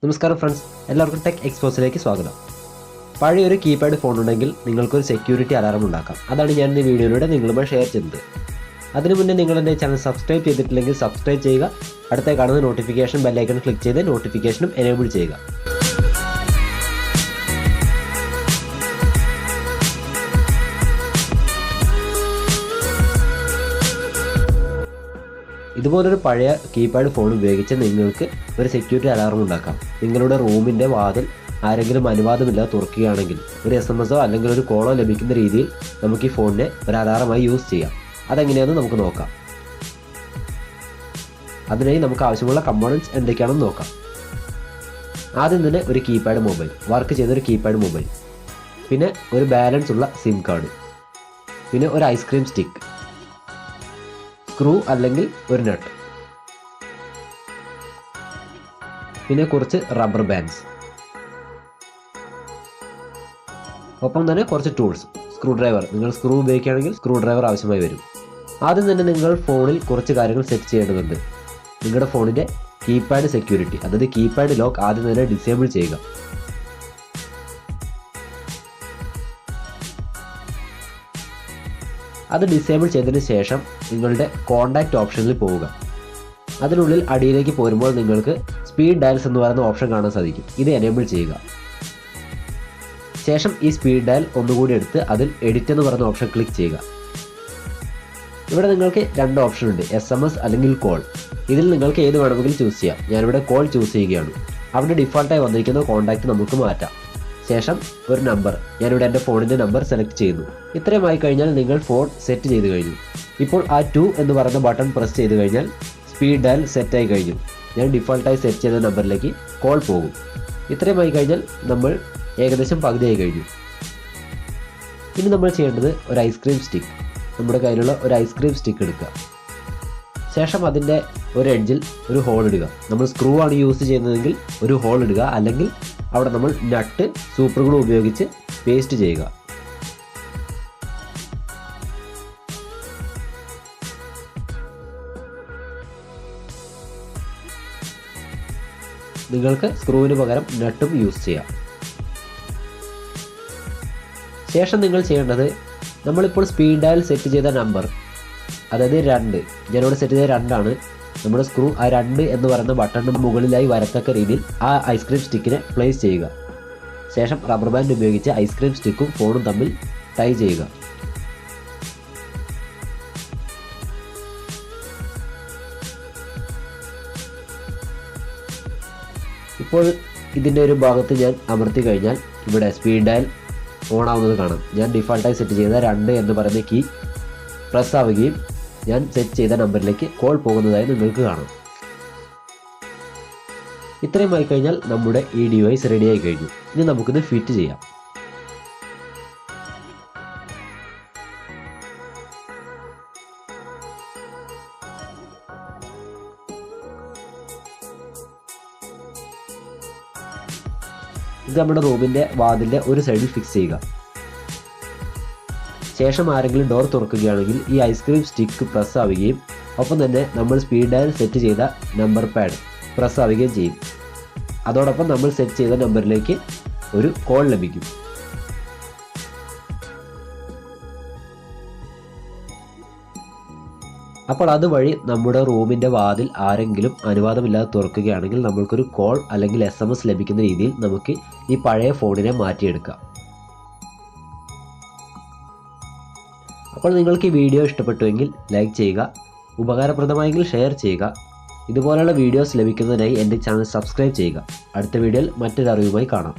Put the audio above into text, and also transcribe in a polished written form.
നമസ്കാരം ഫ്രണ്ട്സ്, എല്ലാവർക്കും ടെക് എക്സ്പോസിലേക്ക് സ്വാഗതം. പഴയൊരു കീപാഡ് ഫോൺ ഉണ്ടെങ്കിൽ നിങ്ങൾക്കൊരു സെക്യൂരിറ്റി അലാറം ഉണ്ടാക്കാം. അതാണ് ഞാൻ ഈ വീഡിയോയിലൂടെ നിങ്ങളുമായി ഷെയർ ചെയ്യുന്നത്. അതിനു മുന്നേ നിങ്ങൾ എൻ്റെ ചാനൽ സബ്സ്ക്രൈബ് ചെയ്തിട്ടില്ലെങ്കിൽ സബ്സ്ക്രൈബ് ചെയ്യുക. അടുത്ത കാണുന്ന നോട്ടിഫിക്കേഷൻ ബെല്ലൈക്കൺ ക്ലിക്ക് ചെയ്ത് നോട്ടിഫിക്കേഷനും എനേബിൾ ചെയ്യുക. ഇതുപോലൊരു പഴയ കീപാഡ് ഫോൺ ഉപയോഗിച്ച് നിങ്ങൾക്ക് ഒരു സെക്യൂരിറ്റി അലാറം ഉണ്ടാക്കാം. നിങ്ങളുടെ റൂമിൻ്റെ വാതിൽ ആരെങ്കിലും അനുവാദമില്ലാതെ തുറക്കുകയാണെങ്കിൽ ഒരു SMS അല്ലെങ്കിൽ ഒരു കോളോ ലഭിക്കുന്ന രീതിയിൽ നമുക്ക് ഈ ഫോണിനെ ഒരു അലാറമായി യൂസ് ചെയ്യാം. അതെങ്ങനെയാണെന്ന് നമുക്ക് നോക്കാം. അതിനായി നമുക്ക് ആവശ്യമുള്ള കമ്പോണൻറ്റ്സ് എന്തൊക്കെയാണെന്ന് നോക്കാം. ആദ്യം തന്നെ ഒരു കീപാഡ് മൊബൈൽ, വർക്ക് ചെയ്തൊരു കീപാഡ് മൊബൈൽ, പിന്നെ ഒരു ബാലൻസ് ഉള്ള സിം കാർഡ്, പിന്നെ ഒരു ഐസ്ക്രീം സ്റ്റിക്ക്, സ്ക്രൂ അല്ലെങ്കിൽ ഒരു നട്ട്, പിന്നെ കുറച്ച് റബ്ബർ ബാൻഡ്സ്, ഒപ്പം തന്നെ കുറച്ച് ടൂൾസ്. സ്ക്രൂ ഡ്രൈവർ, നിങ്ങൾ സ്ക്രൂ ഉപയോഗിക്കുകയാണെങ്കിൽ സ്ക്രൂ ഡ്രൈവർ ആവശ്യമായി വരും. ആദ്യം തന്നെ നിങ്ങൾ ഫോണിൽ കുറച്ച് കാര്യങ്ങൾ സെറ്റ് ചെയ്യേണ്ടതുണ്ട്. നിങ്ങളുടെ ഫോണിൻ്റെ കീപാഡ് സെക്യൂരിറ്റി, അതായത് കീപാഡ് ലോക്ക് ആദ്യം തന്നെ ഡിസേബിൾ ചെയ്യുക. അത് ഡിസേബിൾ ചെയ്തതിന് ശേഷം നിങ്ങളുടെ കോൺടാക്റ്റ് ഓപ്ഷനിൽ പോവുക. അതിനുള്ളിൽ അടിയിലേക്ക് പോരുമ്പോൾ നിങ്ങൾക്ക് സ്പീഡ് ഡയൽസ് എന്ന് പറയുന്ന ഓപ്ഷൻ കാണാൻ സാധിക്കും. ഇത് എനേബിൾ ചെയ്യുക. ശേഷം ഈ സ്പീഡ് ഡയൽ ഒന്നുകൂടി എടുത്ത് അതിൽ എഡിറ്റ് എന്ന് പറയുന്ന ഓപ്ഷൻ ക്ലിക്ക് ചെയ്യുക. ഇവിടെ നിങ്ങൾക്ക് രണ്ട് ഓപ്ഷൻ ഉണ്ട്, SMS അല്ലെങ്കിൽ കോൾ. ഇതിൽ നിങ്ങൾക്ക് ഏത് വേണമെങ്കിലും ചൂസ് ചെയ്യാം. ഞാനിവിടെ കോൾ ചൂസ് ചെയ്യുകയാണ്. അവിടെ ഡിഫോൾട്ടായി വന്നിരിക്കുന്ന കോൺടാക്റ്റ് നമുക്ക് മാറ്റാം. ശേഷം ഒരു നമ്പർ, ഞാനിവിടെ എൻ്റെ ഫോണിൻ്റെ നമ്പർ സെലക്ട് ചെയ്യുന്നു. ഇത്രയുമായി കഴിഞ്ഞാൽ നിങ്ങൾ ഫോൺ സെറ്റ് ചെയ്ത് കഴിഞ്ഞു. ഇപ്പോൾ ആ 2 എന്ന് പറയുന്ന ബട്ടൺ പ്രസ് ചെയ്ത് കഴിഞ്ഞാൽ സ്പീഡ് ഡയൽ സെറ്റായി കഴിഞ്ഞു. ഞാൻ ഡിഫോൾട്ടായി സെറ്റ് ചെയ്ത നമ്പറിലേക്ക് കോൾ പോകും. ഇത്രയുമായി കഴിഞ്ഞാൽ നമ്മൾ ഏകദേശം പകുതിയായി കഴിഞ്ഞു. ഇനി നമ്മൾ ചെയ്യേണ്ടത് ഒരു ഐസ്ക്രീം സ്റ്റിക്ക്, നമ്മുടെ കയ്യിലുള്ള ഒരു ഐസ്ക്രീം സ്റ്റിക്ക് എടുക്കുക. ശേഷം അതിൻ്റെ ഒരു എഡ്ജിൽ ഒരു ഹോൾ ഇടുക. നമ്മൾ സ്ക്രൂ ആണ് യൂസ് ചെയ്യുന്നതെങ്കിൽ ഒരു ഹോൾ ഇടുക, അല്ലെങ്കിൽ അവിടെ നമ്മൾ നട്ട് സൂപ്പർ ഗ്ലൂ ഉപയോഗിച്ച് പേസ്റ്റ് ചെയ്യുക. നിങ്ങൾക്ക് സ്ക്രൂവിന് പകരം നട്ടും യൂസ് ചെയ്യാം. ശേഷം നിങ്ങൾ ചെയ്യേണ്ടത്, നമ്മളിപ്പോൾ സ്പീഡ് ഡയൽ സെറ്റ് ചെയ്ത നമ്പർ, അതായത് 2, ഞാനിവിടെ സെറ്റ് ചെയ്ത 2 ആണ്. നമ്മുടെ സ്ക്രൂ ആ 2 എന്ന് പറയുന്ന ബട്ടണിന് മുകളിലായി വരത്തക്ക രീതിയിൽ ആ ഐസ്ക്രീം സ്റ്റിക്കിനെ പ്ലേസ് ചെയ്യുക. ശേഷം റബ്ബർ ബാൻഡ് ഉപയോഗിച്ച് ഐസ്ക്രീം സ്റ്റിക്കും ഫോണും തമ്മിൽ ടൈ ചെയ്യുക. ഇപ്പോൾ ഇതിൻ്റെ ഒരു ഭാഗത്ത് ഞാൻ അമർത്തി കഴിഞ്ഞാൽ ഇവിടെ സ്പീഡ് ഡയൽ ഓൺ ആവുന്നത് കാണാം. ഞാൻ ഡിഫോൾട്ടായി സെറ്റ് ചെയ്ത 2 എന്ന് പറയുന്ന കീ പ്രസ് ആവുകയും ഞാൻ സെറ്റ് ചെയ്ത നമ്പറിലേക്ക് കോൾ പോകുന്നതായി നിങ്ങൾക്ക് കാണാം. ഇത്രയുമായി കഴിഞ്ഞാൽ നമ്മുടെ ഈ ഡിവൈസ് റെഡിയായി കഴിഞ്ഞു. ഇനി നമുക്കിത് ഫിറ്റ് ചെയ്യാം. ഇത് നമ്മുടെ റൂമിൻ്റെ വാതിലിൻ്റെ ഒരു സൈഡിൽ ഫിക്സ് ചെയ്യുക. ശേഷം ആരെങ്കിലും ഡോർ തുറക്കുകയാണെങ്കിൽ ഈ ഐസ്ക്രീം സ്റ്റിക്ക് പ്രസ് ആവുകയും ഒപ്പം തന്നെ നമ്മൾ സ്പീഡ് ഡയൽ സെറ്റ് ചെയ്ത നമ്പർ പാഡ് പ്രസ് ആവുകയും ചെയ്യും. അതോടൊപ്പം നമ്മൾ സെറ്റ് ചെയ്ത നമ്പറിലേക്ക് ഒരു കോൾ ലഭിക്കും. അപ്പോൾ അതുവഴി നമ്മുടെ റൂമിൻ്റെ വാതിൽ ആരെങ്കിലും അനുവാദമില്ലാതെ തുറക്കുകയാണെങ്കിൽ നമ്മൾക്കൊരു കോൾ അല്ലെങ്കിൽ SMS ലഭിക്കുന്ന രീതിയിൽ നമുക്ക് ഈ പഴയ ഫോണിനെ മാറ്റിയെടുക്കാം. അപ്പോൾ നിങ്ങൾക്ക് ഈ വീഡിയോ ഇഷ്ടപ്പെട്ടുവെങ്കിൽ ലൈക്ക് ചെയ്യുക, ഉപകാരപ്രദമായെങ്കിൽ ഷെയർ ചെയ്യുക. ഇതുപോലുള്ള വീഡിയോസ് ലഭിക്കുന്നതിനായി എൻ്റെ ചാനൽ സബ്സ്ക്രൈബ് ചെയ്യുക. അടുത്ത വീഡിയോയിൽ മറ്റൊരു അറിവുമായി കാണാം.